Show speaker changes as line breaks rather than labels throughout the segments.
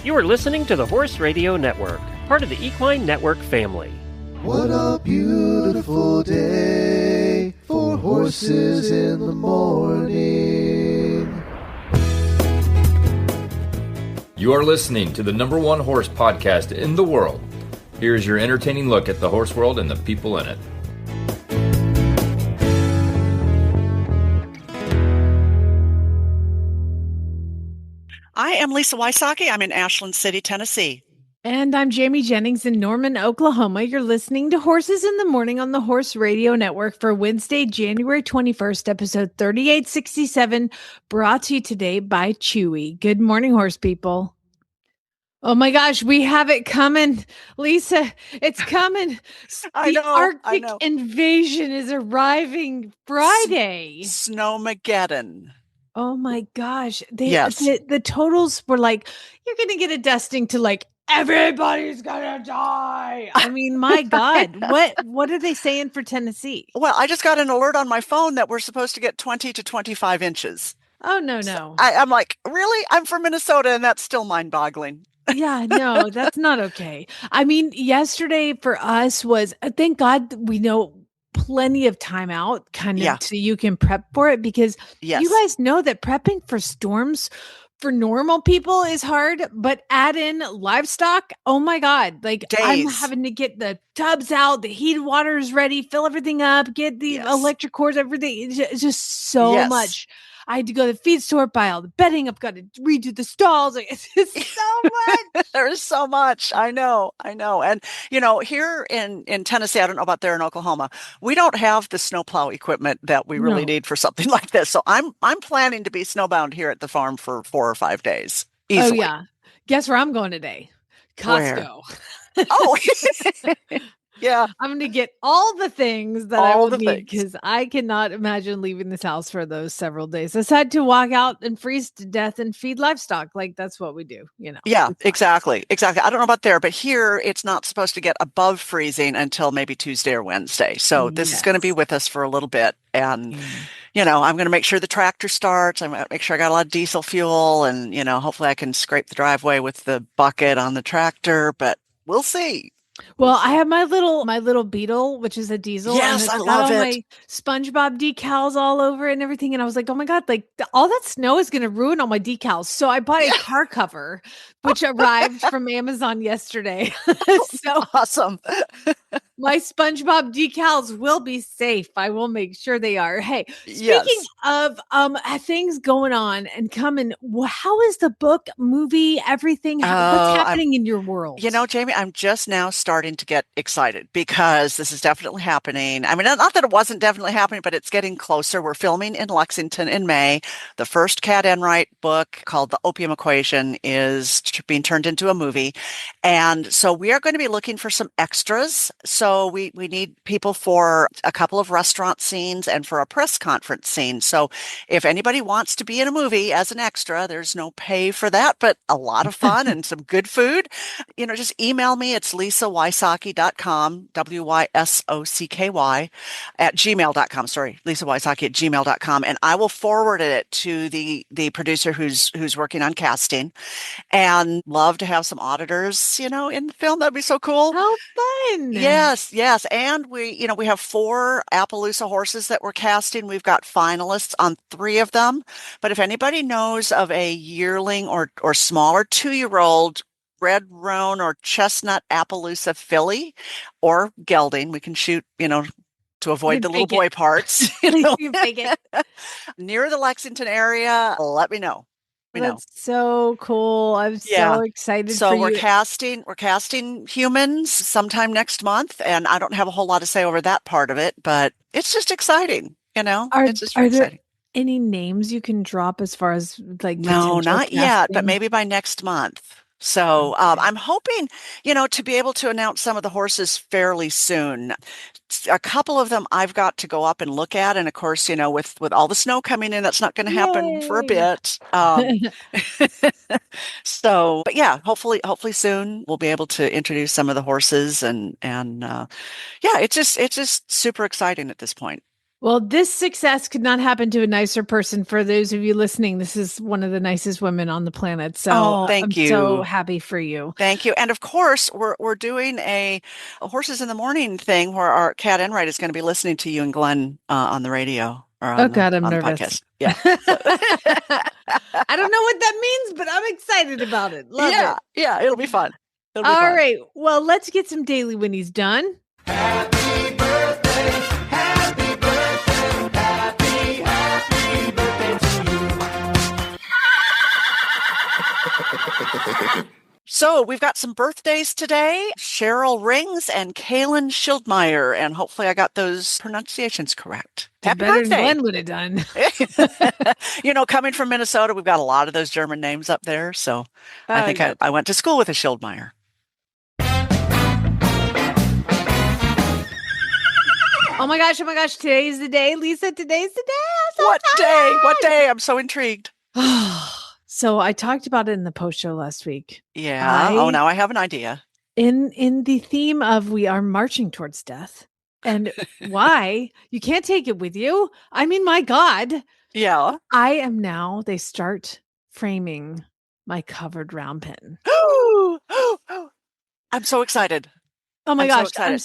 You are listening to the Horse Radio Network, part of the Equine Network family.
What a beautiful day for horses in the morning.
You are listening to the #1 horse podcast in the world. Here is your entertaining look at the horse world and the people in it.
I am Lisa Wysocky. I'm in Ashland City, Tennessee.
And I'm Jamie Jennings in Norman, Oklahoma. You're listening to Horses in the Morning on the Horse Radio Network for Wednesday, January 21st, episode 3867, brought to you today by Chewy. Good morning, horse people. Oh my gosh, we have it coming. Lisa, it's coming. The Arctic invasion is arriving Friday.
Snowmageddon.
Oh my gosh.
Yes.
The totals were like, you're going to get a dusting to like, everybody's going to die. I mean, my God, what are they saying for Tennessee?
Well, I just got an alert on my phone that we're supposed to get 20 to 25 inches.
Oh, no.
So I'm like, really? I'm from Minnesota, and that's still mind-boggling.
Yeah, no, that's not okay. I mean, yesterday for us was, thank God we know plenty of time out so you can prep for it, because you guys know that prepping for storms for normal people is hard, but add in livestock. Oh my God. Like days. I'm having to get the tubs out, the heated water is ready, fill everything up, get the electric cords, everything. It's just so much. I had to go to the feed store, buy all the bedding. I've got to redo the stalls. Like, it's just so much.
There's so much. I know. And, here in Tennessee, I don't know about there in Oklahoma, we don't have the snowplow equipment that we really need for something like this. So I'm planning to be snowbound here at the farm for 4 or 5 days. Easily.
Oh, yeah. Guess where I'm going today? Costco.
Oh, yeah.
I'm going to get all the things that I will need, because I cannot imagine leaving this house for those several days. Aside to walk out and freeze to death and feed livestock. Like, that's what we do,
Yeah, exactly. I don't know about there, but here it's not supposed to get above freezing until maybe Tuesday or Wednesday. So this is going to be with us for a little bit. And, I'm going to make sure the tractor starts. I'm going to make sure I got a lot of diesel fuel, and, hopefully I can scrape the driveway with the bucket on the tractor, but we'll see.
Well, I have my little Beetle, which is a diesel.
Yes, I love it.
My SpongeBob decals all over it and everything. And I was like, oh my God, like all that snow is going to ruin all my decals. So I bought a car cover, which arrived from Amazon yesterday. So
awesome.
My SpongeBob decals will be safe. I will make sure they are. Hey, speaking of things going on and coming, how is the book, movie, everything? What's happening in your world?
Jamie, I'm just now starting to get excited because this is definitely happening. I mean, not that it wasn't definitely happening, but it's getting closer. We're filming in Lexington in May. The first Cat Enright book, called The Opium Equation, is being turned into a movie. And so we are going to be looking for some extras. So we need people for a couple of restaurant scenes and for a press conference scene. So if anybody wants to be in a movie as an extra, there's no pay for that, but a lot of fun and some good food. Just email me. It's lisawysocky.com, WYSOCKY @gmail.com. Sorry, lisawysocky@gmail.com. And I will forward it to the producer who's working on casting, and love to have some auditors, in the film. That'd be so cool.
How fun.
Yes. And we have 4 Appaloosa horses that we're casting. We've got finalists on 3 of them. But if anybody knows of a yearling or smaller 2-year-old red roan or chestnut Appaloosa filly or gelding, we can shoot, to avoid the little boy parts, near the Lexington area, let me know.
That's so cool. I'm so excited.
So
for
we're
you.
casting humans sometime next month, and I don't have a whole lot to say over that part of it, but it's just exciting, It's just exciting.
There any names you can drop as far as like?
No, not yet, but maybe by next month. So I'm hoping, to be able to announce some of the horses fairly soon. A couple of them I've got to go up and look at. And of course, with all the snow coming in, that's not going to happen for a bit. So, but yeah, hopefully soon we'll be able to introduce some of the horses, and it's just super exciting at this point.
Well, this success could not happen to a nicer person. For those of you listening, this is one of the nicest women on the planet. So
thank you.
So happy for you.
Thank you. And of course, we're doing a Horses in the Morning thing where our Cat Enright is going to be listening to you and Glenn on the radio.
God, I'm nervous.
Podcast. Yeah.
I don't know what that means, but I'm excited about it. Love it.
Yeah, it'll be fun.
All right. Well, let's get some daily Whinnies done.
Happy birthday, happy birthday, happy birthday to you.
So we've got some birthdays today. Cheryl Rings and Kaylin Schildmeyer. And hopefully I got those pronunciations correct. Happy
better
birthday.
than Glenn would have done.
Coming from Minnesota, we've got a lot of those German names up there. So I think I went to school with a Schildmeyer.
Oh my gosh. Today's the day. Lisa, today's the day.
What day? I'm so intrigued.
So I talked about it in the post show last week.
Yeah. Now I have an idea.
In the theme of we are marching towards death. And why? You can't take it with you. I mean, my God.
Yeah.
They start framing my covered round pin.
I'm so excited.
Oh my gosh.
So excited.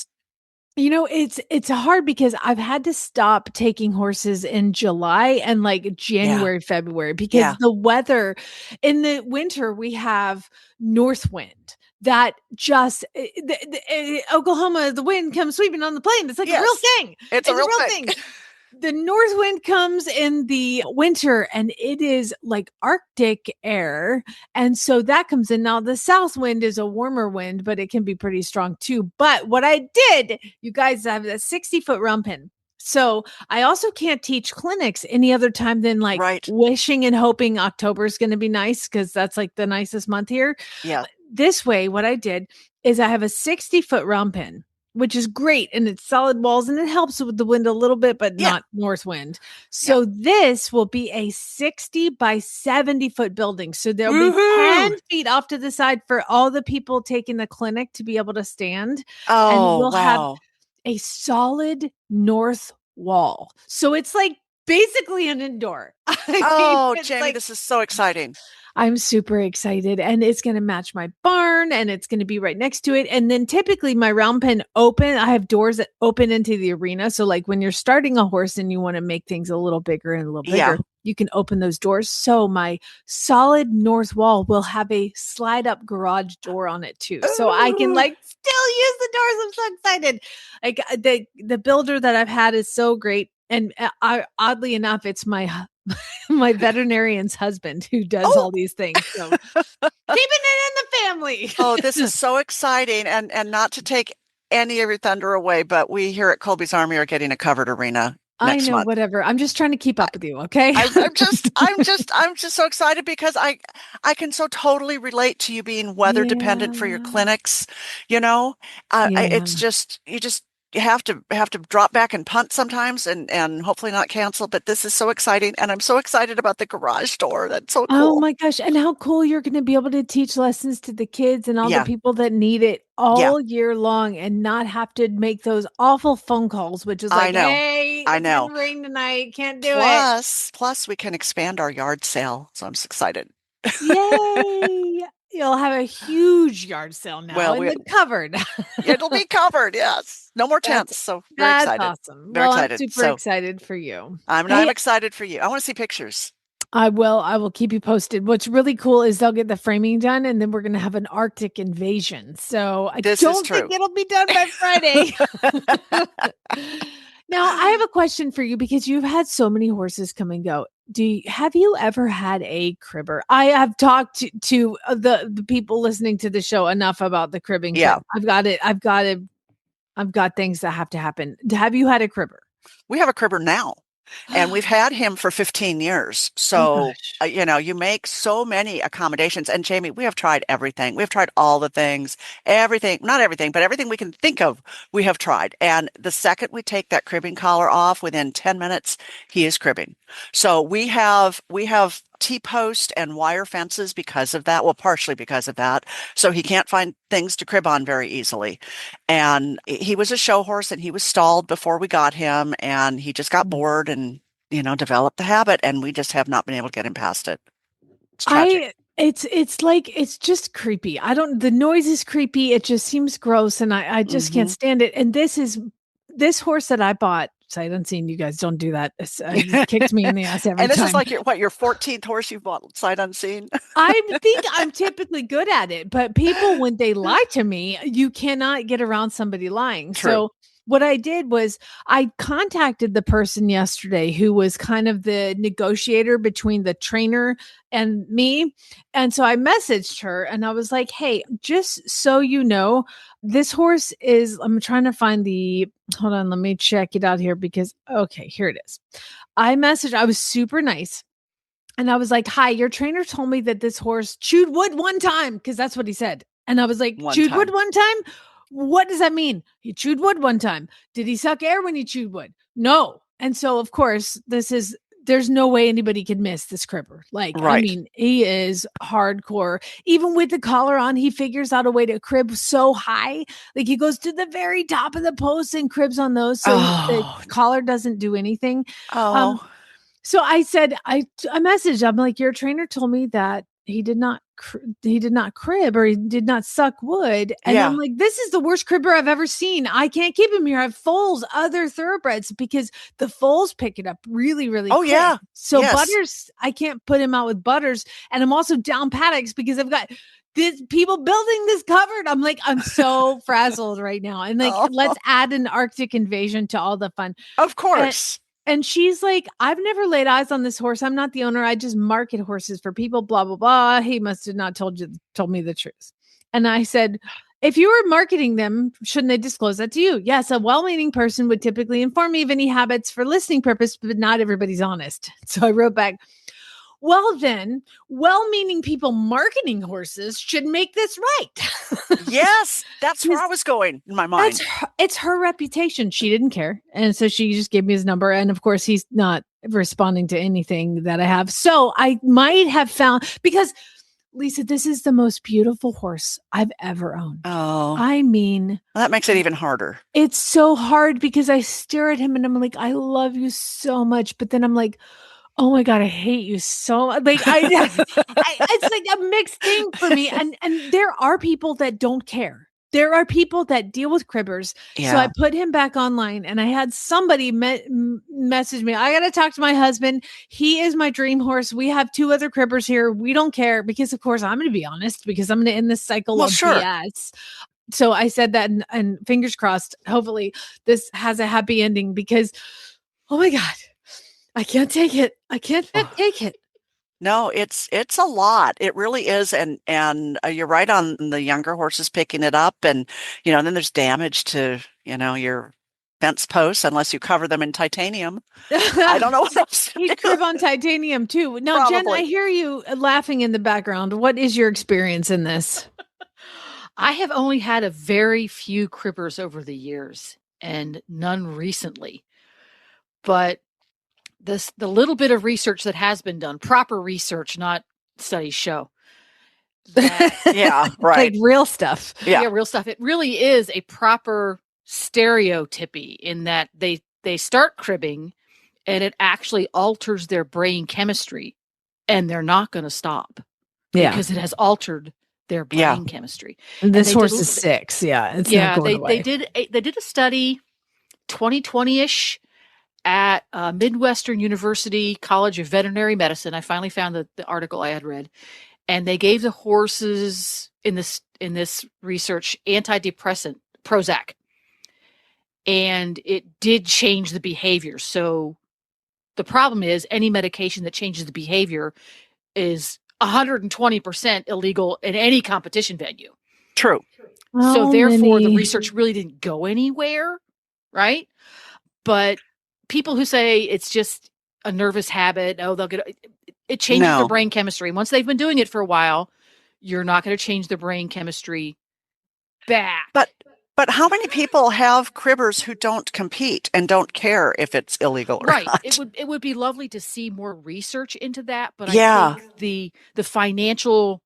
It's hard because I've had to stop taking horses in July and like January, February, because the weather in the winter, we have north wind that just Oklahoma, the wind comes sweeping on the plain. It's like a real thing.
It's a real thing.
The north wind comes in the winter and it is like Arctic air. And so that comes in. Now the south wind is a warmer wind, but it can be pretty strong too. But what I did, you guys, I have a 60-foot round pin. So I also can't teach clinics any other time than wishing and hoping October is going to be nice because that's like the nicest month here.
Yeah.
This way, what I did is I have a 60-foot round pin, which is great. And it's solid walls and it helps with the wind a little bit, but not north wind. So this will be a 60 by 70-foot building. So there'll be 10 feet off to the side for all the people taking the clinic to be able to stand.
Oh,
and we'll have a solid north wall. So it's like basically an indoor.
Jamie, this is so exciting.
I'm super excited, and it's going to match my barn and it's going to be right next to it. And then typically my round pen I have doors that open into the arena. So like when you're starting a horse and you want to make things a little bigger and a little bigger, you can open those doors. So my solid north wall will have a slide up garage door on it too. So I can like still use the doors. I'm so excited. Like the builder that I've had is so great. And oddly enough, it's my veterinarian's husband who does all these things. So keeping it in the family.
This is so exciting. And not to take any of your thunder away, but we here at Colby's Army are getting a covered arena next month.
Whatever. I'm just trying to keep up with you. Okay.
I'm just so excited because I can so totally relate to you being weather dependent for your clinics. It's just, you have to drop back and punt sometimes and hopefully not cancel. But this is so exciting. And I'm so excited about the garage door. That's so cool.
Oh my gosh. And how cool you're going to be able to teach lessons to the kids and all the people that need it all year long and not have to make those awful phone calls, which is like, hey, it's gonna rain tonight. Can't do it.
Plus we can expand our yard sale. So I'm so excited.
Yay. You'll have a huge yard sale now. Covered.
It'll be covered. Yes. No more tents. So very excited.
That's awesome.
Very excited.
I'm super excited for you.
I'm excited for you. I want to see pictures.
I will keep you posted. What's really cool is they'll get the framing done and then we're going to have an Arctic invasion. So I don't think it'll be done by Friday. Now, I have a question for you because you've had so many horses come and go. Have you ever had a cribber? I have talked to the people listening to the show enough about the cribbing.
Yeah.
I've got things that have to happen. Have you had a cribber?
We have a cribber now. And we've had him for 15 years. So, you make so many accommodations. And Jamie, we have tried everything. We have tried all the things, everything, not everything, but everything we can think of, we have tried. And the second we take that cribbing collar off, within 10 minutes, he is cribbing. So we have T-post and wire fences because of that. Well, partially because of that. So he can't find things to crib on very easily. And he was a show horse and he was stalled before we got him, and he just got bored and, developed the habit, and we just have not been able to get him past it. It's tragic.
It's like, it's just creepy. The noise is creepy. It just seems gross, and I just can't stand it. And this horse that I bought, sight unseen. You guys don't do that. It kicks me in the ass every time.
And this is like your 14th horse you've bought sight unseen?
I think I'm typically good at it, but people, when they lie to me, you cannot get around somebody lying.
True.
So what I did was I contacted the person yesterday who was kind of the negotiator between the trainer and me. And so I messaged her and I was like, hey, just so you know, this horse is, I'm trying to find hold on, let me check it out here because, okay, here it is. I was super nice. And I was like, hi, your trainer told me that this horse chewed wood one time, because that's what he said. And I was like, wood one time? What does that mean? He chewed wood one time. Did he suck air when he chewed wood? No. And so, of course, there's no way anybody could miss this cribber. Like, right. I mean, he is hardcore. Even with the collar on, he figures out a way to crib so high. Like, he goes to the very top of the post and cribs on those. So the collar doesn't do anything. So I said, I messaged, I'm like, your trainer told me that he did not crib, or he did not suck wood. And I'm like, this is the worst cribber I've ever seen. I can't keep him here. I have foals, other thoroughbreds, because the foals pick it up really, really quick. Yeah. So Butters, I can't put him out with Butters. And I'm also down paddocks because I've got this people building this cupboard. I'm like, I'm so frazzled right now. And like, let's add an Arctic invasion to all the fun.
Of course.
And she's like, I've never laid eyes on this horse. I'm not the owner. I just market horses for people, blah, blah, blah. He must have not told me the truth. And I said, if you were marketing them, shouldn't they disclose that to you? Yes, a well-meaning person would typically inform me of any habits for listening purpose, but not everybody's honest. So I wrote back, well, then, well-meaning people marketing horses should make this right.
Yes, that's where I was going in my mind.
It's her reputation. She didn't care. And so she just gave me his number. And of course, he's not responding to anything that I have. So I might have found, because Lisa, this is the most beautiful horse I've ever owned.
Oh,
I mean,
well, that makes it even harder.
It's so hard because I stare at him and I'm like, I love you so much. But then I'm like, oh my God, I hate you so much. Like, it's like a mixed thing for me. And there are people that don't care. There are people that deal with cribbers. Yeah. So I put him back online, and I had somebody message me. I got to talk to my husband. He is my dream horse. We have 2 other cribbers here. We don't care, because of course I'm going to be honest, because I'm going to end this cycle of BS. So I said that, and fingers crossed, hopefully this has a happy ending, because, oh my God, I can't take it. I can't take it.
No, it's a lot. It really is. And you're right on the younger horses picking it up. And, then there's damage to, your fence posts, unless you cover them in titanium. I don't know what else.
He'd crib on titanium too. Now, probably. Jen, I hear you laughing in the background. What is your experience in this?
I have only had a very few cribbers over the years, and none recently. But the little bit of research that has been done, proper research, not studies show.
Yeah, right.
Like real stuff.
Yeah, real stuff. It really is a proper stereotypy in that they start cribbing and it actually alters their brain chemistry, and they're not going to stop. Yeah. Because it has altered their brain chemistry.
And this horse is 6. Yeah. It's not going away.
They did a study 2020-ish at Midwestern University College of Veterinary Medicine. I finally found the article I had read, and they gave the horses in this research antidepressant Prozac, and it did change the behavior. So the problem is, any medication that changes the behavior is 120% illegal in any competition venue.
True.
So therefore, the research really didn't go anywhere, right? But people who say it's just a nervous habit, they'll get it changes their brain chemistry. Once they've been doing it for a while, you're not going to change the brain chemistry back.
But But how many people have cribbers who don't compete and don't care if it's illegal or not?
It would be lovely to see more research into that, but I think the financial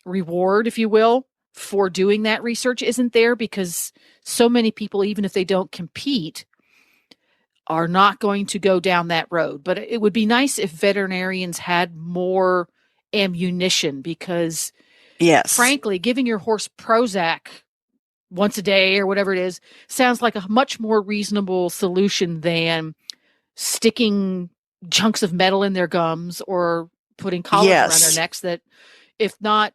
reward, if you will, for doing that research isn't there, because so many people, even if they don't compete, are not going to go down that road. But it would be nice if veterinarians had more ammunition, because frankly, giving your horse Prozac once a day or whatever it is sounds like a much more reasonable solution than sticking chunks of metal in their gums or putting collars around their necks that, if not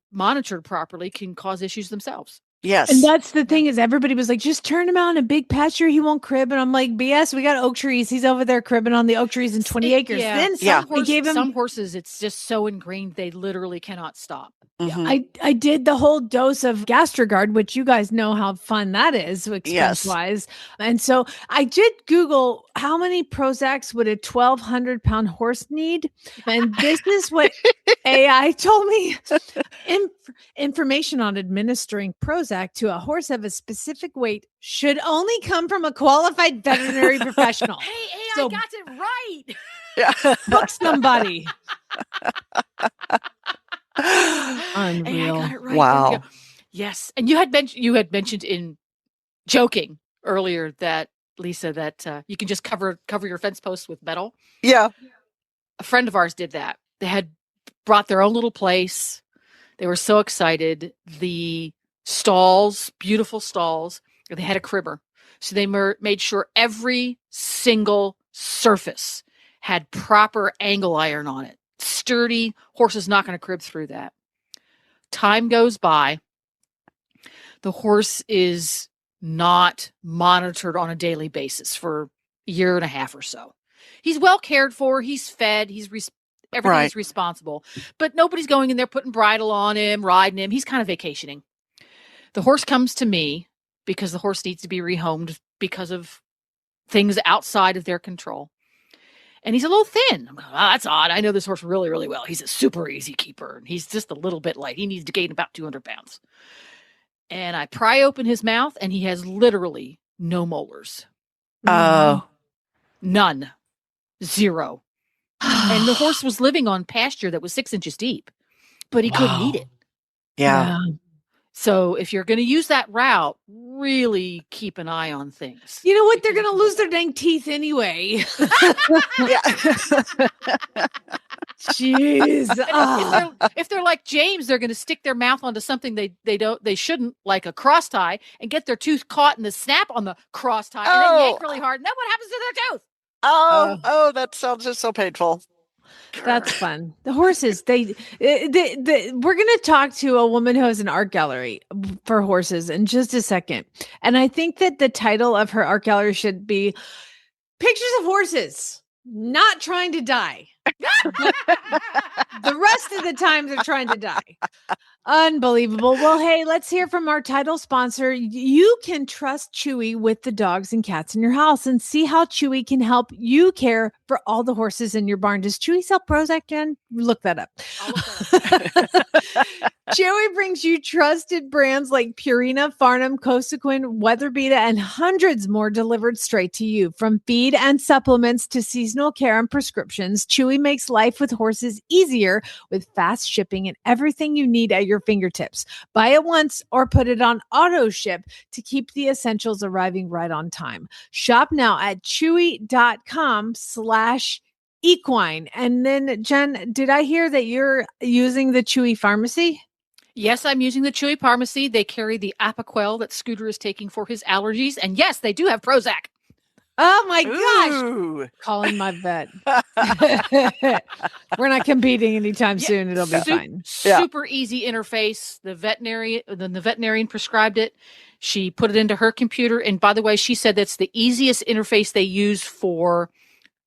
monitored properly, can cause issues themselves.
Yes.
And that's the thing, is everybody was like, just turn him out in a big pasture. He won't crib. And I'm like, BS, we got oak trees. He's over there cribbing on the oak trees in 20 acres. Then
some horses, it's just so ingrained, they literally cannot stop.
Mm-hmm.
Yeah. I did the whole dose of Gastrogard, which you guys know how fun that is expense wise. And so I did Google how many Prozacs would a 1,200 pound horse need. And this is what AI told me. Information on administering Prozac to a horse of a specific weight should only come from a qualified veterinary professional.
Hey, AI got it right.
Yeah.
Book somebody. Unreal.
Hey, right.
Wow.
Yes. And you had mentioned in joking earlier that, Lisa, that you can just cover your fence posts with metal.
Yeah.
A friend of ours did that. They had brought their own little place. They were so excited. The stalls, beautiful stalls, they had a cribber. So they made sure every single surface had proper angle iron on it. Sturdy. Horse is not going to crib through that. Time goes by. The horse is not monitored on a daily basis for a year and a half or so. He's well cared for. He's fed. Everything's responsible. But nobody's going in there putting bridle on him, riding him. He's kind of vacationing. The horse comes to me because the horse needs to be rehomed because of things outside of their control. And he's a little thin. I'm like, that's odd. I know this horse really, really well. He's a super easy keeper. And he's just a little bit light. He needs to gain about 200 pounds. And I pry open his mouth, and he has literally no molars.
Oh.
None. Zero. And the horse was living on pasture that was 6 inches deep, but he couldn't eat it.
Yeah.
So if you're going to use that route, really keep an eye on things.
You know what? They're going to lose their dang teeth anyway. Jeez.
If they're like James, they're going to stick their mouth onto something they shouldn't, like a cross tie, and get their tooth caught in the snap on the cross tie, and then yank really hard. And then what happens to their tooth?
Oh, that sounds just so painful.
That's fun. The horses, we're going to talk to a woman who has an art gallery for horses in just a second. And I think that the title of her art gallery should be Pictures of Horses Not Trying to Die. The rest of the time they're trying to die. Unbelievable. Well, hey, let's hear from our title sponsor. You can trust Chewy with the dogs and cats in your house and see how Chewy can help you care for all the horses in your barn. Does Chewy sell Prozac, Jen? Look that up.
I'll look that up.
Chewy brings you trusted brands like Purina, Farnham, Cosequin, Weatherbeeta, and hundreds more delivered straight to you. From feed and supplements to seasonal care and prescriptions, Chewy makes life with horses easier with fast shipping and everything you need at your fingertips. Buy it once or put it on auto ship to keep the essentials arriving right on time. Shop now at chewy.com/equine. And then, Jen, did I hear that you're using the Chewy pharmacy?
Yes, I'm using the Chewy pharmacy. They carry the Apoquel that Scooter is taking for his allergies. And yes, they do have Prozac.
Oh my gosh. Calling my vet. We're not competing anytime soon. It'll be fine.
Super easy interface. The veterinarian prescribed it. She put it into her computer. And by the way, she said that's the easiest interface they use for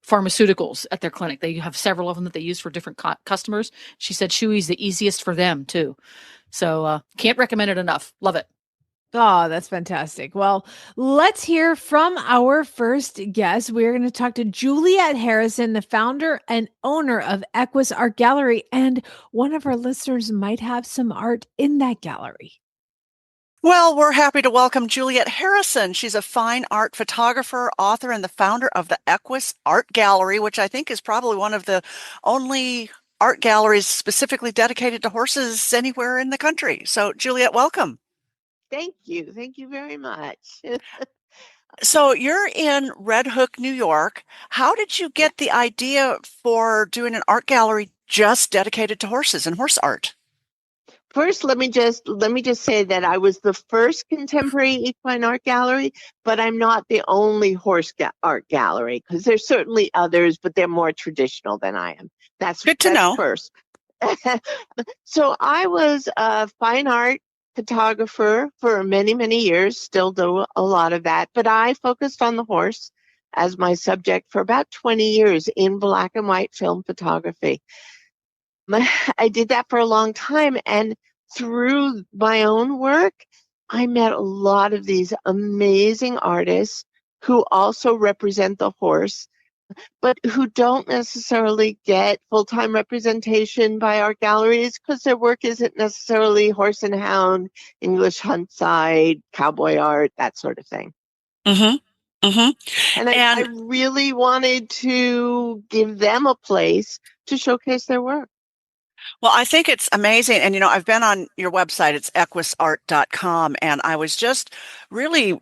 pharmaceuticals at their clinic. They have several of them that they use for different customers. She said Chewy's the easiest for them too. So can't recommend it enough. Love it.
Oh, that's fantastic. Well, let's hear from our first guest. We're going to talk to Juliet Harrison, the founder and owner of Equis Art Gallery. And one of our listeners might have some art in that gallery.
Well, we're happy to welcome Juliet Harrison. She's a fine art photographer, author, and the founder of the Equis Art Gallery, which I think is probably one of the only art galleries specifically dedicated to horses anywhere in the country. So, Juliet, welcome.
Thank you. Thank you very much.
So you're in Red Hook, New York. How did you get the idea for doing an art gallery just dedicated to horses and horse art?
First, let me just say that I was the first contemporary equine art gallery, but I'm not the only horse art gallery, because there's certainly others, but they're more traditional than I am. That's
good to know.
First. So I was a fine art photographer for many, many years, still do a lot of that, but I focused on the horse as my subject for about 20 years in black and white film photography. I did that for a long time, and through my own work, I met a lot of these amazing artists who also represent the horse, but who don't necessarily get full-time representation by art galleries because their work isn't necessarily horse and hound, English hunt side, cowboy art, that sort of thing.
Mm-hmm. Mm-hmm.
And I really wanted to give them a place to showcase their work.
Well, I think it's amazing. And, I've been on your website, it's equisart.com, and I was just really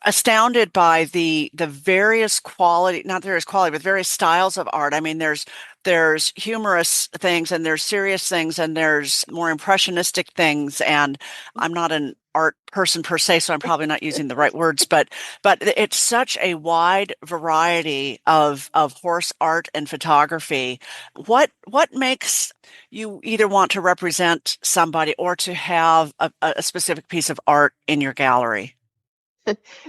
astounded by the various quality, not various quality, but various styles of art. I mean, there's humorous things and there's serious things and there's more impressionistic things. And I'm not an art person per se, so I'm probably not using the right words, but it's such a wide variety of horse art and photography. What makes you either want to represent somebody or to have a specific piece of art in your gallery?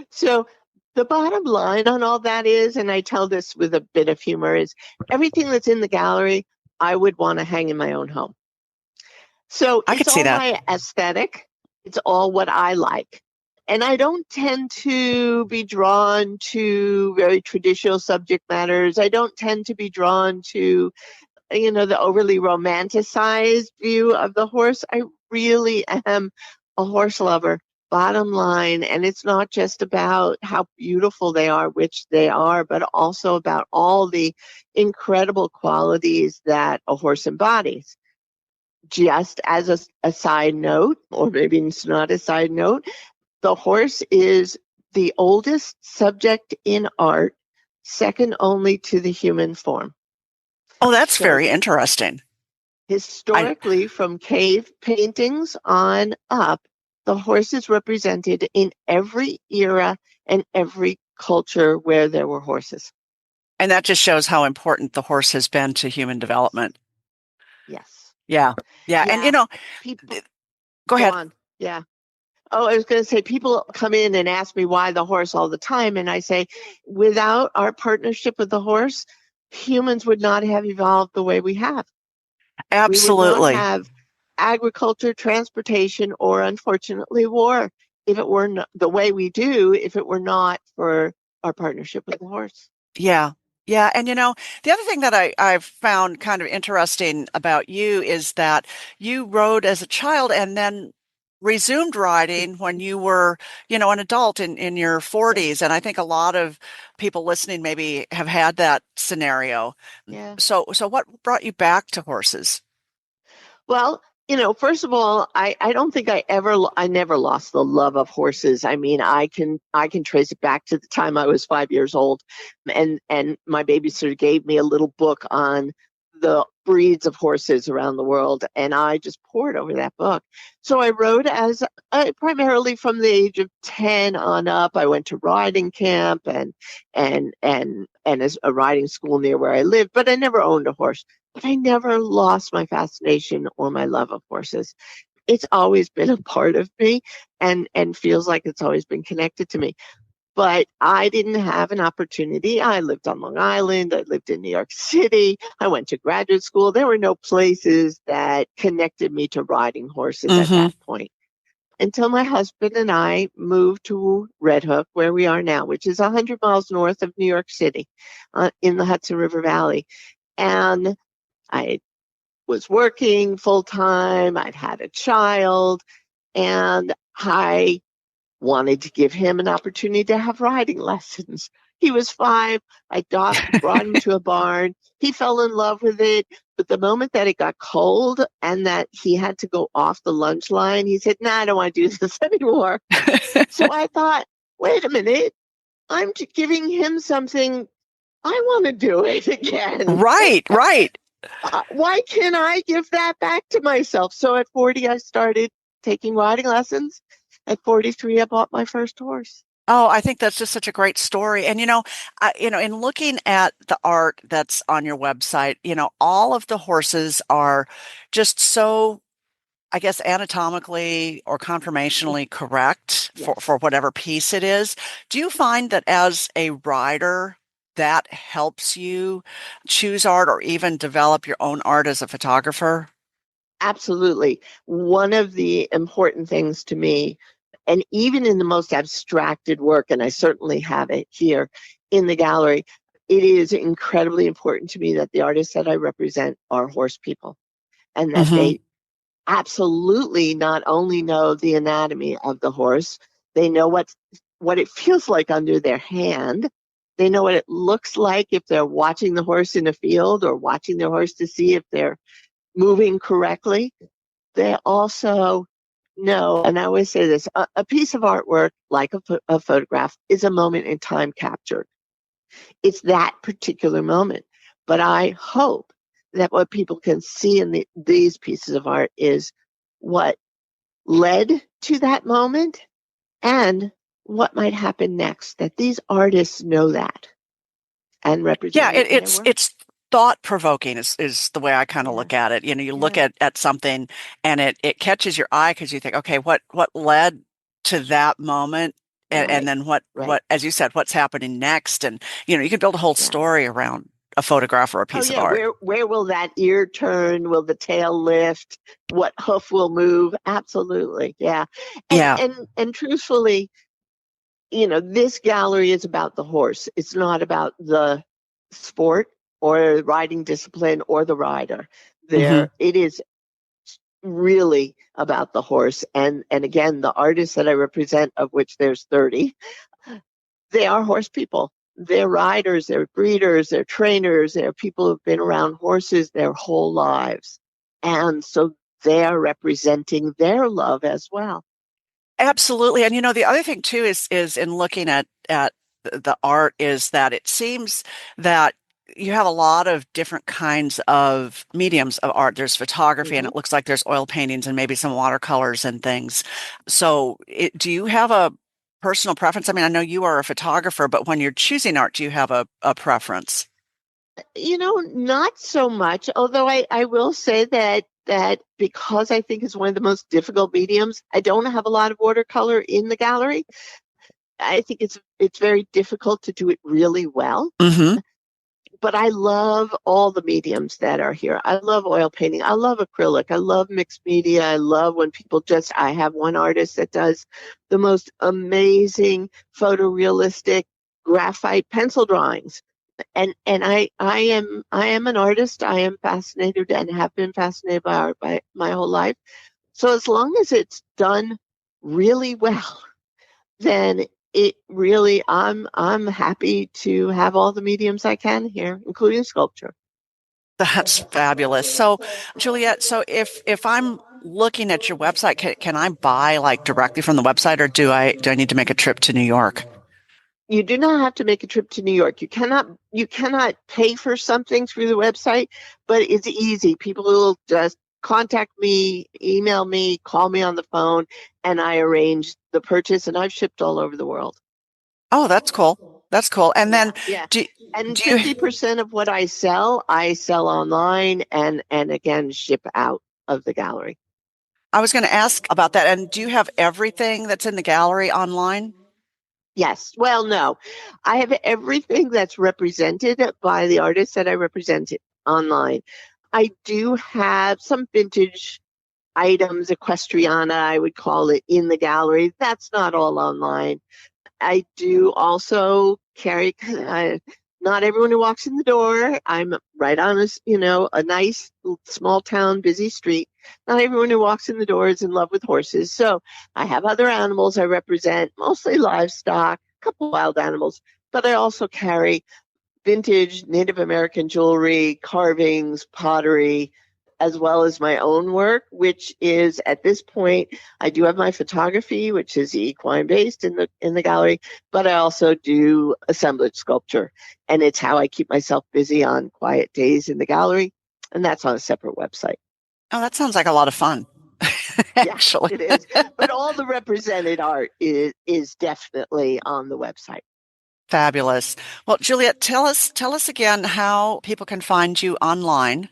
So the bottom line on all that is, and I tell this with a bit of humor, is everything that's in the gallery, I would want to hang in my own home. So
I could see that.
My aesthetic. It's all what I like. And I don't tend to be drawn to very traditional subject matters. I don't tend to be drawn to, the overly romanticized view of the horse. I really am a horse lover. Bottom line, and it's not just about how beautiful they are, which they are, but also about all the incredible qualities that a horse embodies. Just as a side note, or maybe it's not a side note, the horse is the oldest subject in art, second only to the human form.
Oh, that's very interesting.
Historically, from cave paintings on up, the horse is represented in every era and every culture where there were horses.
And that just shows how important the horse has been to human development.
Yes.
Yeah. And,
people,
go ahead.
On. Yeah. Oh, I was going to say, people come in and ask me why the horse all the time. And I say, without our partnership with the horse, humans would not have evolved the way we have.
Absolutely.
We would not have agriculture, transportation, or unfortunately war if it were not the way we do, if it were not for our partnership with the horse.
Yeah. And, the other thing that I've found kind of interesting about you is that you rode as a child and then resumed riding when you were, an adult in your 40s. And I think a lot of people listening maybe have had that scenario.
Yeah.
So what brought you back to horses?
Well, first of all, I don't think I never lost the love of horses. I mean, I can trace it back to the time I was 5 years old, and my babysitter gave me a little book on the breeds of horses around the world, and I just pored over that book. So I rode as primarily from the age of 10 on up. I went to riding camp and as a riding school near where I lived, but I never owned a horse. But I never lost my fascination or my love of horses. It's always been a part of me and feels like it's always been connected to me. But I didn't have an opportunity. I lived on Long Island. I lived in New York City. I went to graduate school. There were no places that connected me to riding horses at that point. Until my husband and I moved to Red Hook, where we are now, which is 100 miles north of New York City in the Hudson River Valley. And I was working full time. I'd had a child. And I wanted to give him an opportunity to have riding lessons. He was 5. I brought him to a barn. He fell in love with it. But the moment that it got cold and that he had to go off the lunch line, he said, "Nah, I don't want to do this anymore." So I thought, wait a minute, I'm giving him something. I want to do it again.
Right.
Why can't I give that back to myself? So at 40, I started taking riding lessons. At 43, I bought my first horse.
Oh, I think that's just such a great story. And, in looking at the art that's on your website, all of the horses are just so, I guess, anatomically or conformationally correct for whatever piece it is. Do you find that as a rider, that helps you choose art or even develop your own art as a photographer?
Absolutely. One of the important things to me, and even in the most abstracted work, and I certainly have it here in the gallery, it is incredibly important to me that the artists that I represent are horse people, and that they absolutely not only know the anatomy of the horse, they know what it feels like under their hand. They know what it looks like if they're watching the horse in a field or watching their horse to see if they're moving correctly. They also know, and I always say this, a piece of artwork, like a photograph, is a moment in time captured. It's that particular moment. But I hope that what people can see in these pieces of art is what led to that moment and what might happen next, that these artists know that and represent it.
It's thought-provoking is the way I kind of look at it. You look at something and it catches your eye because you think, okay, what led to that moment? And then what, as you said, what's happening next? And, you can build a whole story around a photograph or a piece of art.
Where will that ear turn? Will the tail lift? What hoof will move? Absolutely. Yeah. And truthfully, this gallery is about the horse. It's not about the sport or riding discipline or the rider. It is really about the horse. And again, the artists that I represent, of which there's 30, they are horse people. They're riders, they're breeders, they're trainers, they're people who've been around horses their whole lives. And so they're representing their love as well.
Absolutely. And, the other thing too is in looking at the art is that it seems that you have a lot of different kinds of mediums of art. There's photography and it looks like there's oil paintings and maybe some watercolors and things. So do you have a personal preference? I mean, I know you are a photographer, but when you're choosing art, do you have a preference?
Not so much, although I will say that because I think it's one of the most difficult mediums, I don't have a lot of watercolor in the gallery. I think it's very difficult to do it really well. But I love all the mediums that are here. I love oil painting. I love acrylic. I love mixed media. I love when people I have one artist that does the most amazing photorealistic graphite pencil drawings. And I am an artist. I am fascinated and have been fascinated by art by my whole life. So as long as it's done really well, then it really, I'm happy to have all the mediums I can here, including sculpture.
That's fabulous. So, Juliet, if I'm looking at your website, can I buy directly from the website, or do I need to make a trip to New York?
You do not have to make a trip to New York. You cannot pay for something through the website, but it's easy. People will just contact me, email me, call me on the phone, and I arrange the purchase, and I've shipped all over the world.
Oh, that's cool. That's cool. And then
50% of what I sell online and again, ship out of the gallery.
I was going to ask about that. And do you have everything that's in the gallery online?
Yes. Well, no. I have everything that's represented by the artists that I represent online. I do have some vintage items, equestriana, I would call it, in the gallery. That's not all online. I do also carry, not everyone who walks in the door. I'm right on a nice small town, busy street. Not everyone who walks in the door is in love with horses. So I have other animals I represent, mostly livestock, a couple wild animals, but I also carry vintage Native American jewelry, carvings, pottery, as well as my own work, which is at this point, I do have my photography, which is equine based in the gallery, but I also do assemblage sculpture, and it's how I keep myself busy on quiet days in the gallery, and that's on a separate website.
Oh, that sounds like a lot of fun. Actually,
yeah, it is. But all the represented art is definitely on the website.
Fabulous. Well, Juliet, tell us again how people can find you online.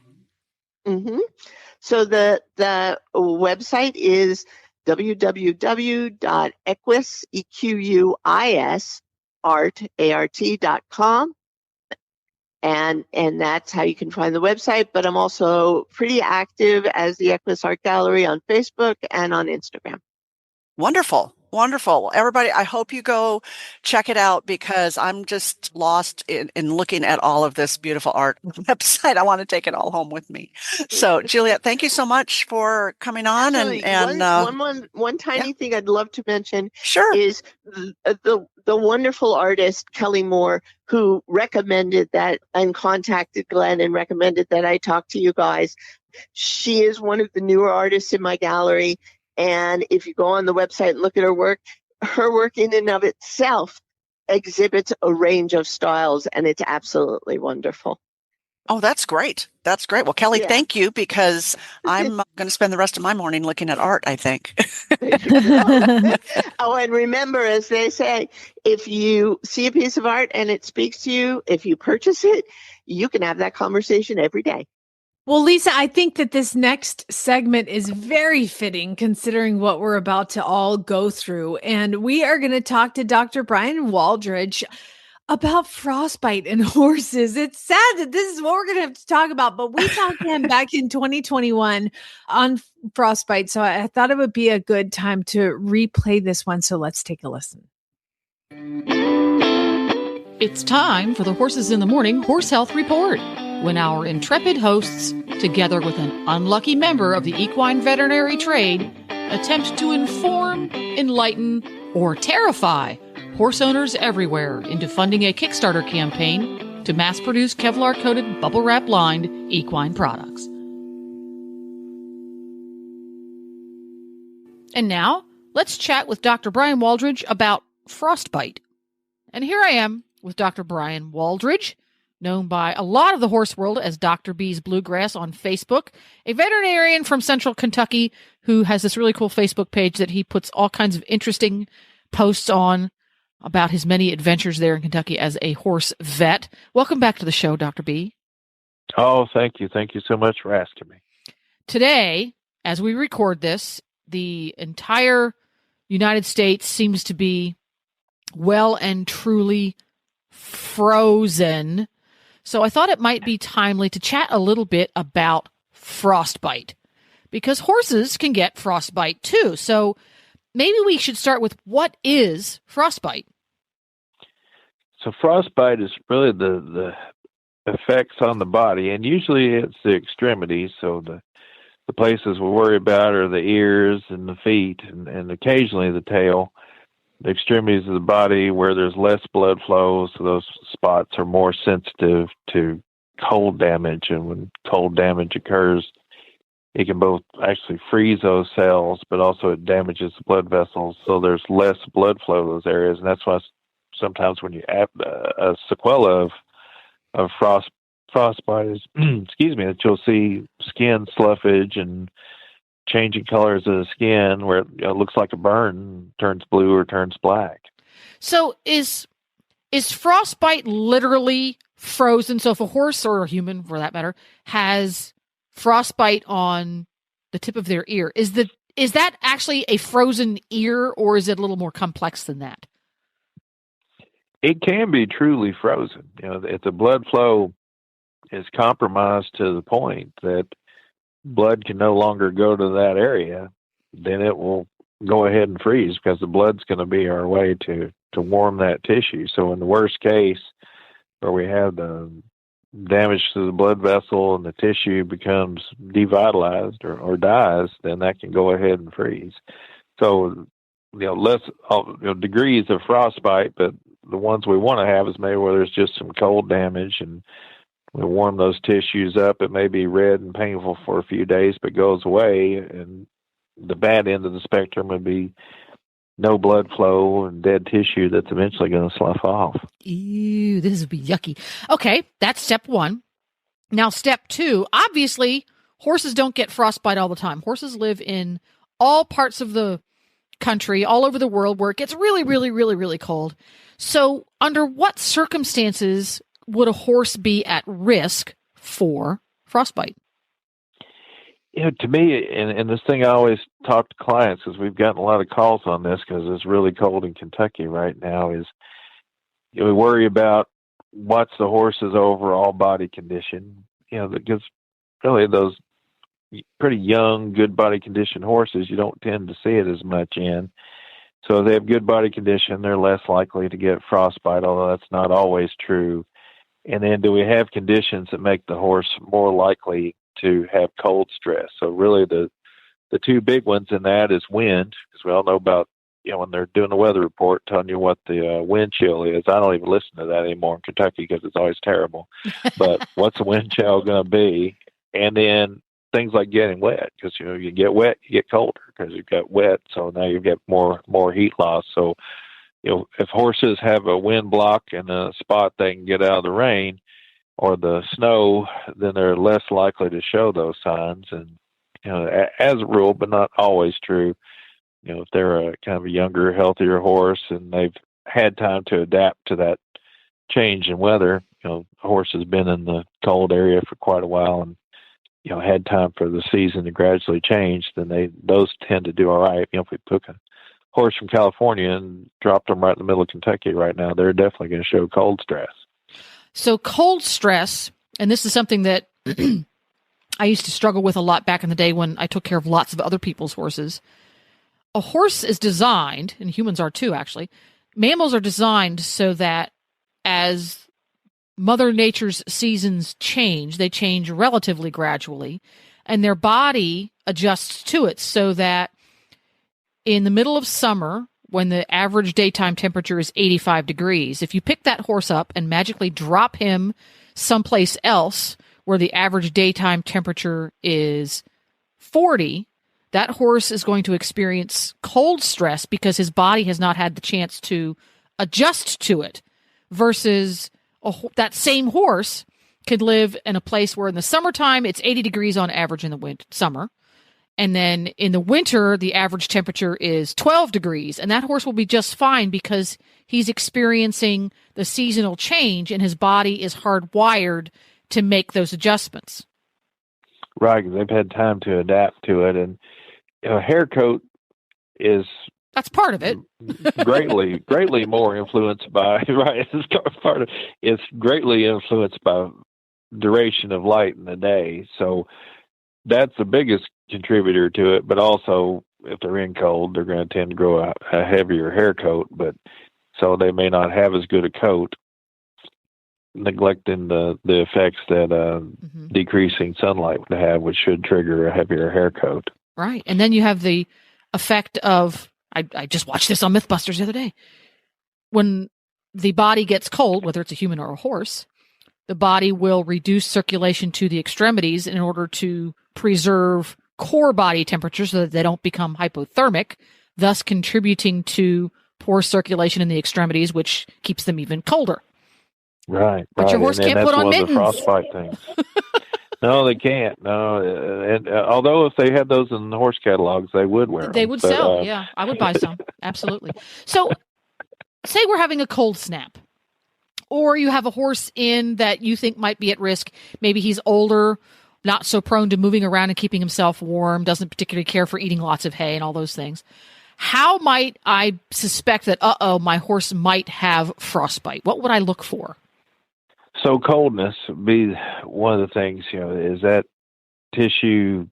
Mm-hmm. So the website is www.equis, EQUIS, art.com. And that's how you can find the website. But I'm also pretty active as the Equis Art Gallery on Facebook and on Instagram.
Wonderful. Wonderful. Everybody, I hope you go check it out because I'm just lost in looking at all of this beautiful art on the website. I want to take it all home with me. So, Juliet, thank you so much for coming on.
Actually, one tiny thing I'd love to mention is the wonderful artist Kelly Moore, who recommended that and contacted Glenn and recommended that I talk to you guys. She is one of the newer artists in my gallery. And if you go on the website and look at her work in and of itself exhibits a range of styles, and it's absolutely wonderful.
Oh, that's great. That's great. Well, Kelly, thank you, because I'm going to spend the rest of my morning looking at art, I think.
Oh, and remember, as they say, if you see a piece of art and it speaks to you, if you purchase it, you can have that conversation every day.
Well, Lisa, I think that this next segment is very fitting considering what we're about to all go through. And we are going to talk to Dr. Brian Waldridge about frostbite and horses. It's sad that this is what we're going to have to talk about, but we talked to him back in 2021 on frostbite. So I thought it would be a good time to replay this one. So let's take a listen.
It's time for the Horses in the Morning Horse Health Report, when our intrepid hosts, together with an unlucky member of the equine veterinary trade, attempt to inform, enlighten, or terrify horse owners everywhere into funding a Kickstarter campaign to mass-produce Kevlar-coated, bubble-wrap-lined equine products. And now, let's chat with Dr. Brian Waldridge about frostbite. And here I am with Dr. Brian Waldridge, known by a lot of the horse world as Dr. B's Bluegrass on Facebook, a veterinarian from Central Kentucky who has this really cool Facebook page that he puts all kinds of interesting posts on about his many adventures there in Kentucky as a horse vet. Welcome back to the show, Dr. B.
Oh, thank you. Thank you so much for asking me.
Today, as we record this, the entire United States seems to be well and truly frozen. So I thought it might be timely to chat a little bit about frostbite, because horses can get frostbite too. So maybe we should start with, what is frostbite?
So frostbite is really the effects on the body, and usually it's the extremities. So the places we worry about are the ears and the feet, and occasionally the tail. The extremities of the body where there's less blood flow, so those spots are more sensitive to cold damage. And when cold damage occurs, it can both actually freeze those cells, but also it damages the blood vessels, so there's less blood flow to those areas. And that's why sometimes when you add a sequela of frostbite is, excuse me, that you'll see skin sloughage and changing colors of the skin where it looks like a burn, turns blue or turns black.
So is frostbite literally frozen? So if a horse, or a human for that matter, has frostbite on the tip of their ear, is that actually a frozen ear, or is it a little more complex than that?
It can be truly frozen. If the blood flow is compromised to the point that blood can no longer go to that area, then it will go ahead and freeze, because the blood's going to be our way to warm that tissue. So in the worst case, where we have the damage to the blood vessel and the tissue becomes devitalized or dies, then that can go ahead and freeze. So, less degrees of frostbite, but the ones we want to have is maybe where there's just some cold damage and we warm those tissues up. It may be red and painful for a few days, but goes away. And the bad end of the spectrum would be no blood flow and dead tissue that's eventually going to slough off.
Ew, this would be yucky. Okay, that's step one. Now, step two, obviously, horses don't get frostbite all the time. Horses live in all parts of the country, all over the world, where it gets really, really, really, really cold. So under what circumstances would a horse be at risk for frostbite?
To me, and this thing I always talk to clients, because we've gotten a lot of calls on this because it's really cold in Kentucky right now, is we worry about what's the horse's overall body condition. Because really those pretty young, good body condition horses, you don't tend to see it as much in. So if they have good body condition, they're less likely to get frostbite, although that's not always true. And then do we have conditions that make the horse more likely to have cold stress? So really the two big ones in that is wind, because we all know about, when they're doing the weather report telling you what the wind chill is. I don't even listen to that anymore in Kentucky because it's always terrible. But what's the wind chill going to be? And then things like getting wet, because you get wet, you get colder because you've got wet. So now you get more heat loss. So if horses have a wind block and a spot they can get out of the rain or the snow, then they're less likely to show those signs. And as a rule, but not always true, if they're a kind of a younger, healthier horse and they've had time to adapt to that change in weather, the horse has been in the cold area for quite a while and had time for the season to gradually change, then those tend to do all right. If we took a horse from California and dropped them right in the middle of Kentucky right now, they're definitely going to show cold stress. So cold stress, and this is something that I used to struggle with a lot back in the day when I took care of lots of other people's horses. A horse is designed, and humans are too, actually. Mammals are designed so that as Mother Nature's seasons change, they change relatively gradually, and their body adjusts to it so that in the middle of summer, when the average daytime temperature is 85 degrees, if you pick that horse up and magically drop him someplace else where the average daytime temperature is 40, that horse is going to experience cold stress because his body has not had the chance to adjust to it, versus that same horse could live in a place where in the summertime it's 80 degrees on average in the summer. And then in the winter, the average temperature is 12 degrees. And that horse will be just fine because he's experiencing the seasonal change and his body is hardwired to make those adjustments. Right, because they've had time to adapt to it. And hair coat is... That's part of it. greatly more influenced by, right, it's greatly influenced by duration of light in the day. So that's the biggest contributor to it, but also if they're in cold, they're going to tend to grow a heavier hair coat, but so they may not have as good a coat, neglecting the effects that decreasing sunlight would have, which should trigger a heavier hair coat. Right. And then you have the effect of, I just watched this on Mythbusters the other day. When the body gets cold, whether it's a human or a horse, the body will reduce circulation to the extremities in order to preserve core body temperature so that they don't become hypothermic, thus contributing to poor circulation in the extremities, which keeps them even colder. Right. But your horse can't put on mittens. That's one of the frostbite things. No, they can't. No, and although if they had those in the horse catalogs, they would wear them. They would sell. Yeah, I would buy some. Absolutely. So, say we're having a cold snap, or you have a horse in that you think might be at risk. Maybe he's older, not so prone to moving around and keeping himself warm, doesn't particularly care for eating lots of hay and all those things. How might I suspect that, my horse might have frostbite? What would I look for? So coldness would be one of the things, is that tissue.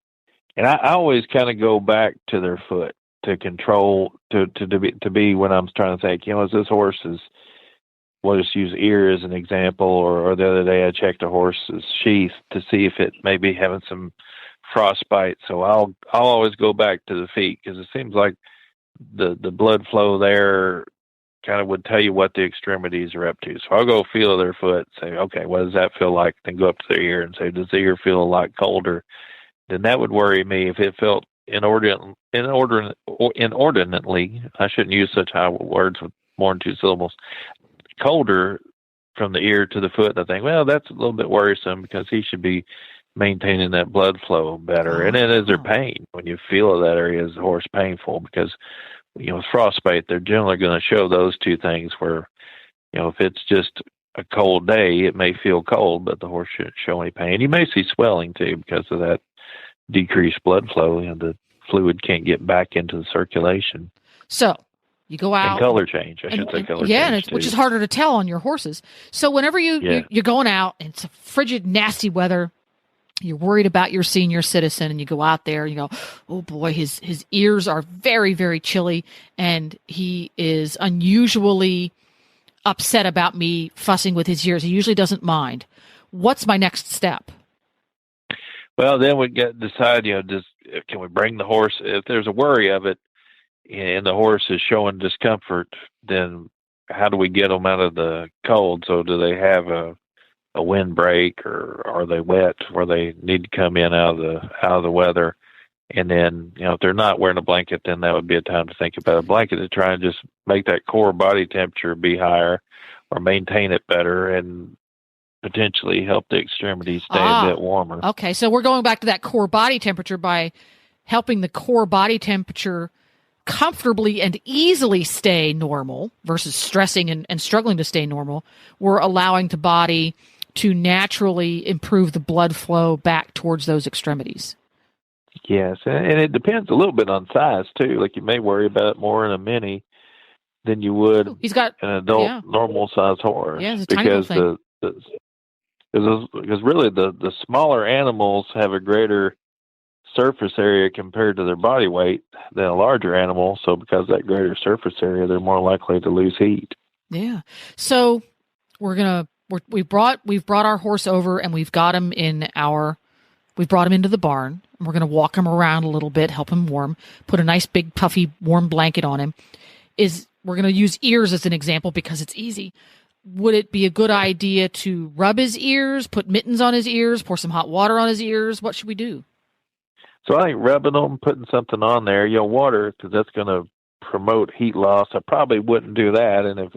And I always kind of go back to their foot to control, to be when I'm trying to think, is this horse we'll just use ear as an example, or the other day I checked a horse's sheath to see if it may be having some frostbite. So I'll always go back to the feet, because it seems like the blood flow there kind of would tell you what the extremities are up to. So I'll go feel their foot, say, okay, what does that feel like? Then go up to their ear and say, does the ear feel a lot colder? Then that would worry me. If it felt inordinately, I shouldn't use such high words with more than 2 syllables, colder from the ear to the foot, I think, well, that's a little bit worrisome, because he should be maintaining that blood flow better. And then is there pain? When you feel that area, is the horse painful? Because, with frostbite, they're generally going to show those 2 things where, if it's just a cold day, it may feel cold, but the horse shouldn't show any pain. You may see swelling too, because of that decreased blood flow. The fluid can't get back into the circulation.
So you go out.
And color change. I should say color change.
Yeah, which is harder to tell on your horses. So whenever you're going out and it's a frigid, nasty weather, you're worried about your senior citizen, and you go out there and you go, oh boy, his ears are very, very chilly, and he is unusually upset about me fussing with his ears. He usually doesn't mind. What's my next step?
Well, then we decide, can we bring the horse? If there's a worry of it and the horse is showing discomfort, then how do we get them out of the cold? So do they have a windbreak, or are they wet where they need to come in out of the weather? And then, if they're not wearing a blanket, then that would be a time to think about a blanket to try and just make that core body temperature be higher, or maintain it better, and potentially help the extremities stay a bit warmer.
Okay, so we're going back to that core body temperature by helping the core body temperature comfortably and easily stay normal versus stressing and struggling to stay normal. We're allowing the body to naturally improve the blood flow back towards those extremities.
Yes, and it depends a little bit on size too. Like, you may worry about it more in a mini than you would
He's got
an adult normal size horse.
Yeah, it's a tiny little thing.
Because really the smaller animals have a greater surface area compared to their body weight than a larger animal. So because of that greater surface area, they're more likely to lose heat.
Yeah. So we've brought our horse over, and we've brought him into the barn, and we're going to walk him around a little bit, help him warm, put a nice big puffy warm blanket on him. We're going to use ears as an example because it's easy. Would it be a good idea to rub his ears, put mittens on his ears, pour some hot water on his ears? What should we do?
So I think rubbing them, putting something on there, water, because that's going to promote heat loss. I probably wouldn't do that. And if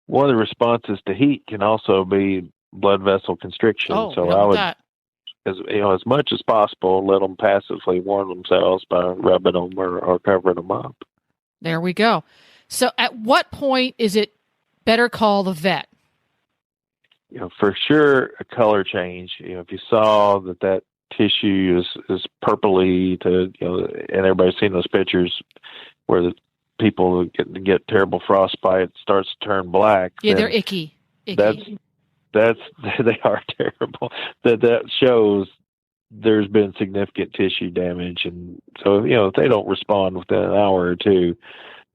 one of the responses to heat can also be blood vessel constriction. So I would, as much as possible, let them passively warm themselves by rubbing them or covering them up.
There we go. So at what point is it better call the vet?
For sure, a color change. If you saw that tissue is purpley and everybody's seen those pictures where the people get terrible frostbite, starts to turn black.
Yeah, they're icky.
That's they are terrible. That shows there's been significant tissue damage, and so if they don't respond within an hour or two,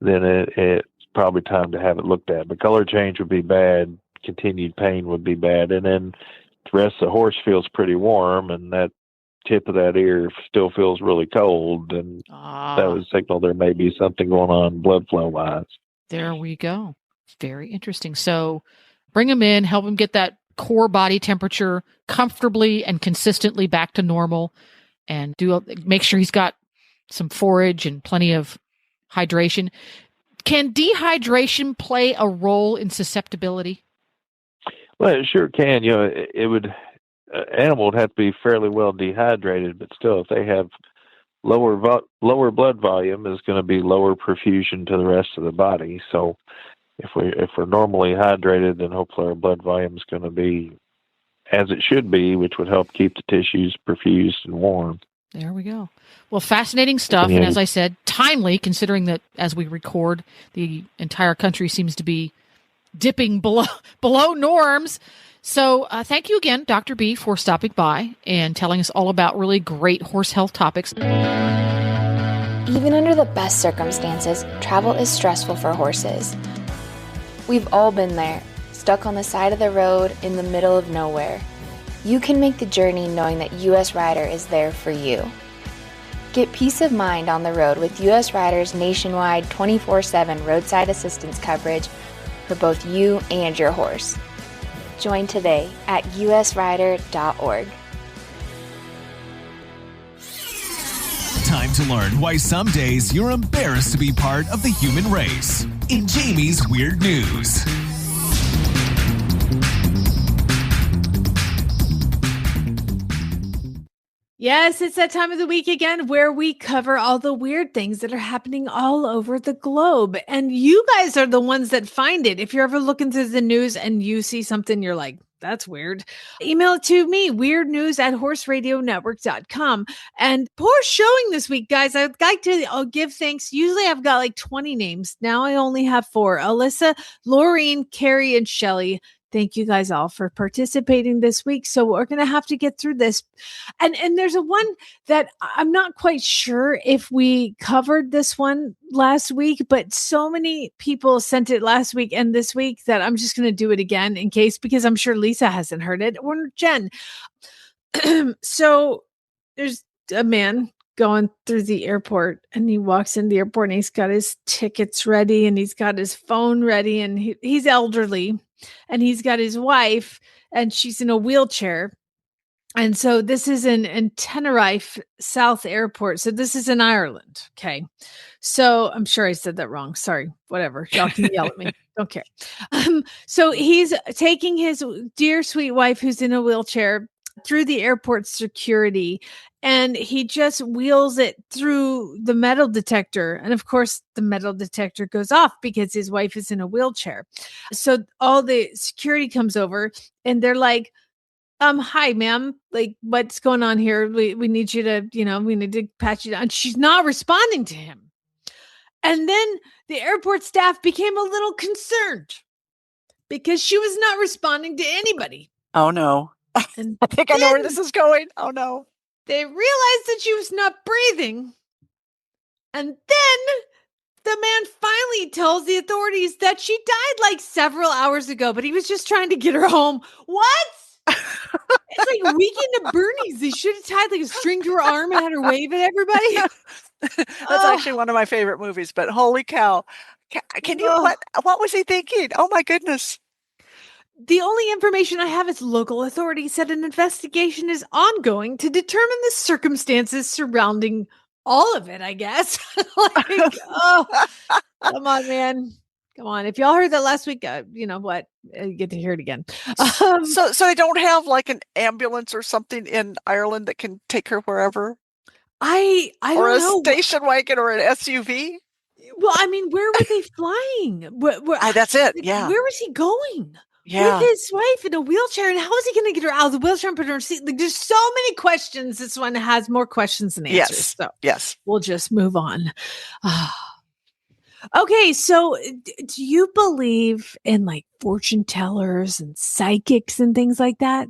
then it's probably time to have it looked at. But color change would be bad. Continued pain would be bad, and then the rest of the horse feels pretty warm, and that tip of that ear still feels really cold, and that would signal there may be something going on blood flow wise.
There we go. Very interesting. So bring him in, help him get that core body temperature comfortably and consistently back to normal, and make sure he's got some forage and plenty of hydration. Can dehydration play a role in susceptibility?
Well, it sure can. It would. Animal would have to be fairly well dehydrated, but still, if they have lower blood volume, is going to be lower perfusion to the rest of the body. So, if we're normally hydrated, then hopefully our blood volume is going to be as it should be, which would help keep the tissues perfused and warm.
There we go. Well, fascinating stuff, and as I said, timely, considering that as we record, the entire country seems to be dipping below norms. So thank you again, Dr. B, for stopping by and telling us all about really great horse health topics.
Even under the best circumstances, travel is stressful for horses. We've all been there. stuck on the side of the road in the middle of nowhere. You can make the journey knowing that U.S. Ryder is there for you. Get peace of mind on the road with U.S. Ryder's nationwide 24/7 roadside assistance coverage for both you and your horse. Join today at usrider.org.
Time to learn why some days you're embarrassed to be part of the human race in Jamie's Weird News.
Yes, it's that time of the week again where we cover all the weird things that are happening all over the globe. And you guys are the ones that find it. If you're ever looking through the news and you see something, you're like, that's weird. Email it to me, weirdnews@horseradionetwork.com. And poor showing this week, guys. I'd like to give thanks. Usually I've got like 20 names. Now I only have 4. Alyssa, Laureen, Carrie, and Shelly. Thank you guys all for participating this week. So we're going to have to get through this. And there's a one that I'm not quite sure if we covered this one last week, but so many people sent it last week and this week that I'm just going to do it again in case, because I'm sure Lisa hasn't heard it or Jen. So there's a man going through the airport and he walks in the airport and he's got his tickets ready and he's got his phone ready and he's elderly. And he's got his wife and she's in a wheelchair. And so this is in Tenerife South Airport. So this is in Ireland. Okay. So I'm sure I said that wrong. Sorry, whatever. Y'all can yell at me. Don't care. So he's taking his dear sweet wife who's in a wheelchair through the airport security. And he just wheels it through the metal detector. And of course, the metal detector goes off because his wife is in a wheelchair. So all the security comes over and they're like, hi, ma'am. Like, what's going on here? We need you to, we need to pat you down. She's not responding to him. And then the airport staff became a little concerned because she was not responding to anybody.
Oh, no.
And
I think I know where this is going. Oh, no.
They realized that she was not breathing. And then the man finally tells the authorities that she died like several hours ago, but he was just trying to get her home. What? It's like Weekend at Bernie's. They should have tied like a string to her arm and had her wave at everybody.
That's actually one of my favorite movies, but holy cow. Can you, what was he thinking? Oh my goodness.
The only information I have is local authorities said an investigation is ongoing to determine the circumstances surrounding all of it, I guess. Come on, man. Come on. If y'all heard that last week, you know what? You get to hear it again.
So they don't have like an ambulance or something in Ireland that can take her wherever?
I don't know.
Or a station wagon or an SUV?
Well, I mean, where were they flying?
That's it. Yeah.
Where was he going?
Yeah.
With his wife in a wheelchair, and how is he going to get her out of the wheelchair and put her in her seat? Like, there's so many questions. This one has more questions than answers.
Yes.
So
yes.
We'll just move on. Okay, so do you believe in like fortune tellers and psychics and things like that?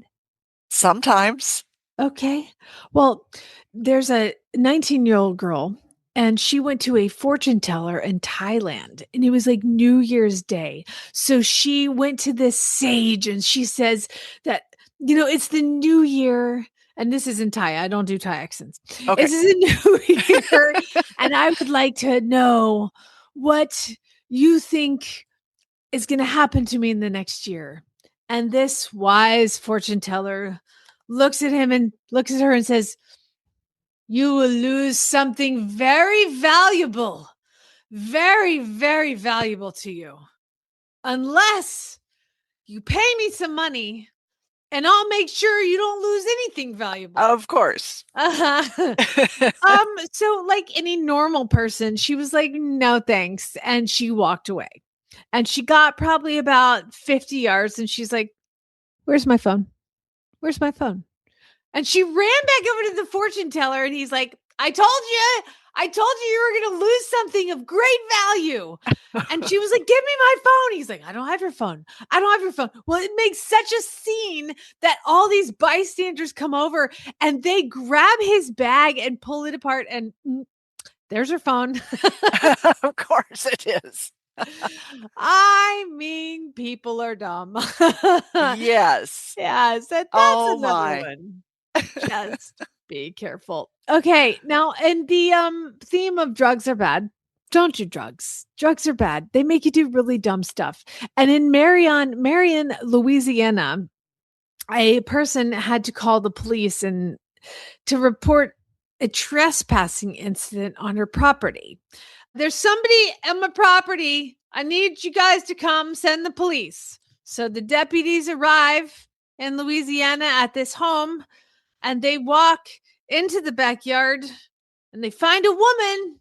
Sometimes.
Okay. Well, there's a 19-year-old girl. And she went to a fortune teller in Thailand, and it was like New Year's Day. So she went to this sage and she says that, it's the new year. And this is in Thai. I don't do Thai accents.
Okay.
This is a new year. And I would like to know what you think is going to happen to me in the next year. And this wise fortune teller looks at him and looks at her and says, you will lose something very valuable, very, very valuable to you, unless you pay me some money and I'll make sure you don't lose anything valuable.
Of course.
So like any normal person, she was like, no, thanks. And she walked away and she got probably about 50 yards and she's like, where's my phone? Where's my phone? And she ran back over to the fortune teller and he's like, I told you you were going to lose something of great value. And she was like, give me my phone. He's like, I don't have your phone. I don't have your phone. Well, it makes such a scene that all these bystanders come over and they grab his bag and pull it apart. And there's her phone.
Of course it is.
I mean, people are dumb.
Yes.
Yes, that's
Oh
another
my.
one. Just be careful. Okay, now in the theme of drugs are bad. Don't do drugs. Drugs are bad. They make you do really dumb stuff. And in Marion, Louisiana, a person had to call the police and to report a trespassing incident on her property. There's somebody on my property. I need you guys to come send the police. So the deputies arrive in Louisiana at this home and they walk into the backyard and they find a woman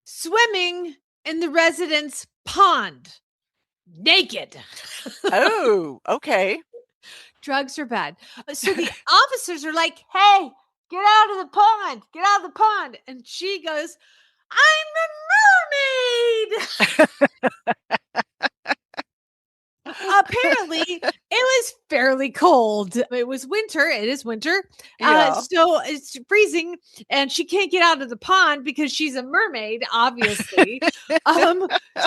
swimming in the residence pond naked.
Oh, okay.
Drugs are bad. So the officers are like, hey, get out of the pond. Get out of the pond. And she goes, I'm a mermaid. Apparently, it was fairly cold. It was winter. It is winter. So it's freezing and she can't get out of the pond because she's a mermaid, obviously.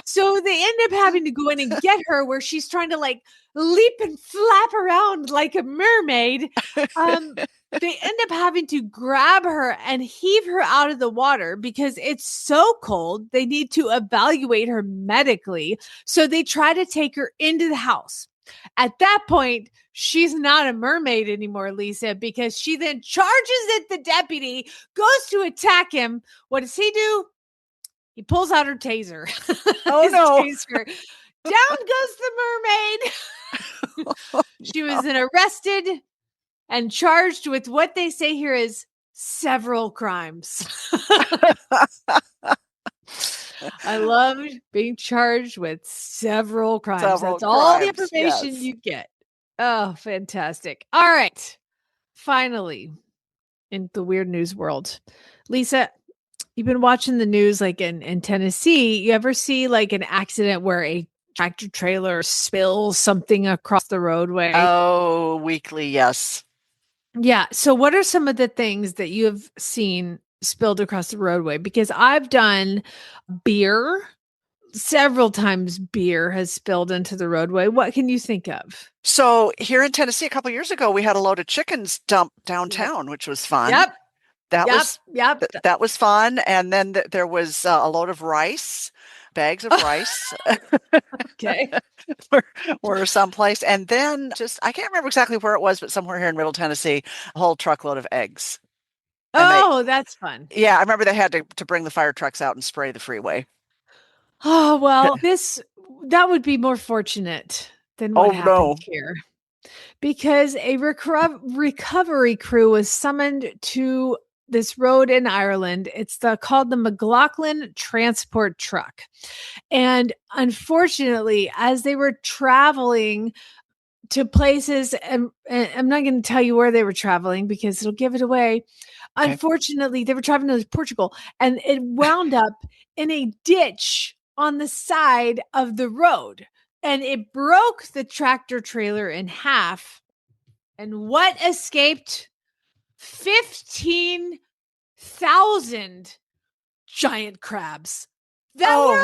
So they end up having to go in and get her where she's trying to like leap and flap around like a mermaid. They end up having to grab her and heave her out of the water because it's so cold. They need to evaluate her medically. So they try to take her into the house. At that point, she's not a mermaid anymore, Lisa, because she then charges at the deputy, goes to attack him. What does he do? He pulls out her taser.
Oh, no.
Taser. Down goes the mermaid. She was then arrested and charged with what they say here is several crimes. I love being charged with several crimes. That's all the information you get. Oh, fantastic. All right. Finally, in the weird news world, Lisa, you've been watching the news like in Tennessee. You ever see like an accident where a tractor trailer spills something across the roadway?
Oh, weekly, yes.
Yeah. So what are some of the things that you have seen spilled across the roadway? Because I've done beer. Several times beer has spilled into the roadway. What can you think of?
So here in Tennessee, a couple of years ago, we had a load of chickens dumped downtown, which was fun.
Yep.
That was fun. And then there was a load of rice, bags of rice.
Okay.
Were someplace. And then I can't remember exactly where it was, but somewhere here in Middle Tennessee, a whole truckload of eggs.
That's fun.
Yeah, I remember they had to bring the fire trucks out and spray the freeway.
Oh, well, that would be more fortunate than what happened here. Because a recovery crew was summoned to this road in Ireland. It's called the McLaughlin Transport Truck. And unfortunately, as they were traveling to places, and I'm not going to tell you where they were traveling because it'll give it away. Okay. Unfortunately, they were traveling to Portugal and it wound up in a ditch on the side of the road. And it broke the tractor trailer in half. And what escaped? 15,000 giant crabs that were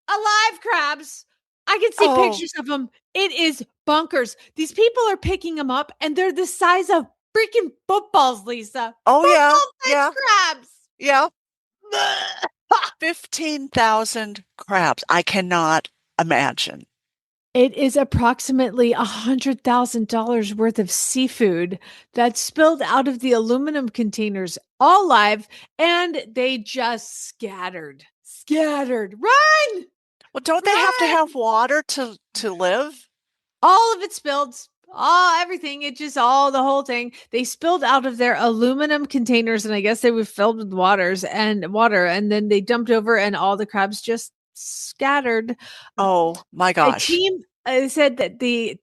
alive crabs. I can see pictures of them. It is bonkers. These people are picking them up and they're the size of freaking footballs, Lisa.
Yeah.
Crabs.
Yeah. 15,000 crabs. I cannot imagine.
It is approximately $100,000 worth of seafood that spilled out of the aluminum containers, all live, and they just scattered. Run!
Well, don't they have to have water to live?
All of it spilled. Everything. It just the whole thing. They spilled out of their aluminum containers, and I guess they were filled with water, and then they dumped over, and all the crabs just scattered.
Oh my gosh.
A team said that the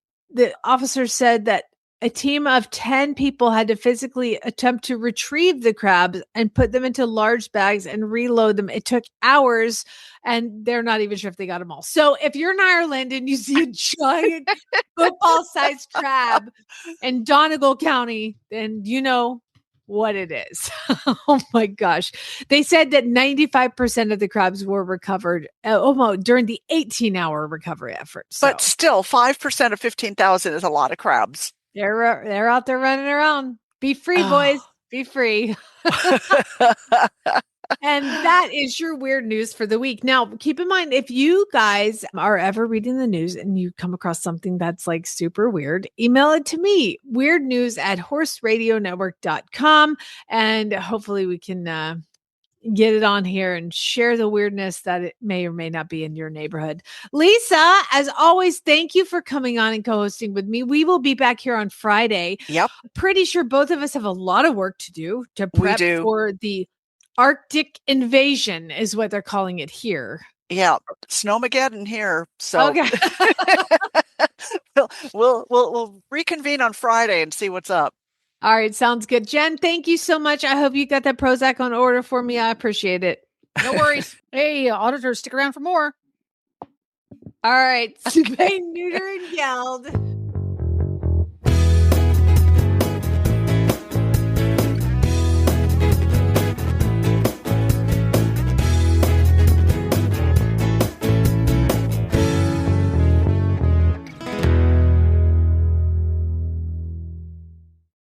officer said that a team of 10 people had to physically attempt to retrieve the crabs and put them into large bags and reload them. It took hours, and they're not even sure if they got them all. So if you're in Ireland and you see a giant football-sized crab in Donegal County, then you know what it is. Oh my gosh. They said that 95% of the crabs were recovered during the 18-hour recovery effort. So.
But still, 5% of 15,000 is a lot of crabs.
They're out there running around. Be free, boys. Be free. And that is your weird news for the week. Now, keep in mind, if you guys are ever reading the news and you come across something that's like super weird, email it to me, weirdnews@horseradionetwork.com. And hopefully we can get it on here and share the weirdness that it may or may not be in your neighborhood. Lisa, as always, thank you for coming on and co-hosting with me. We will be back here on Friday.
Yep.
Pretty sure both of us have a lot of work to do to prep for the Arctic invasion is what they're calling it here.
Yeah, Snowmageddon here. So
okay.
we'll reconvene on Friday and see what's up.
All right, sounds good. Jen, thank you so much. I hope you got that Prozac on order for me. I appreciate it.
No worries. Hey, Auditor, stick around for more.
All right, spay, neuter, and yelled.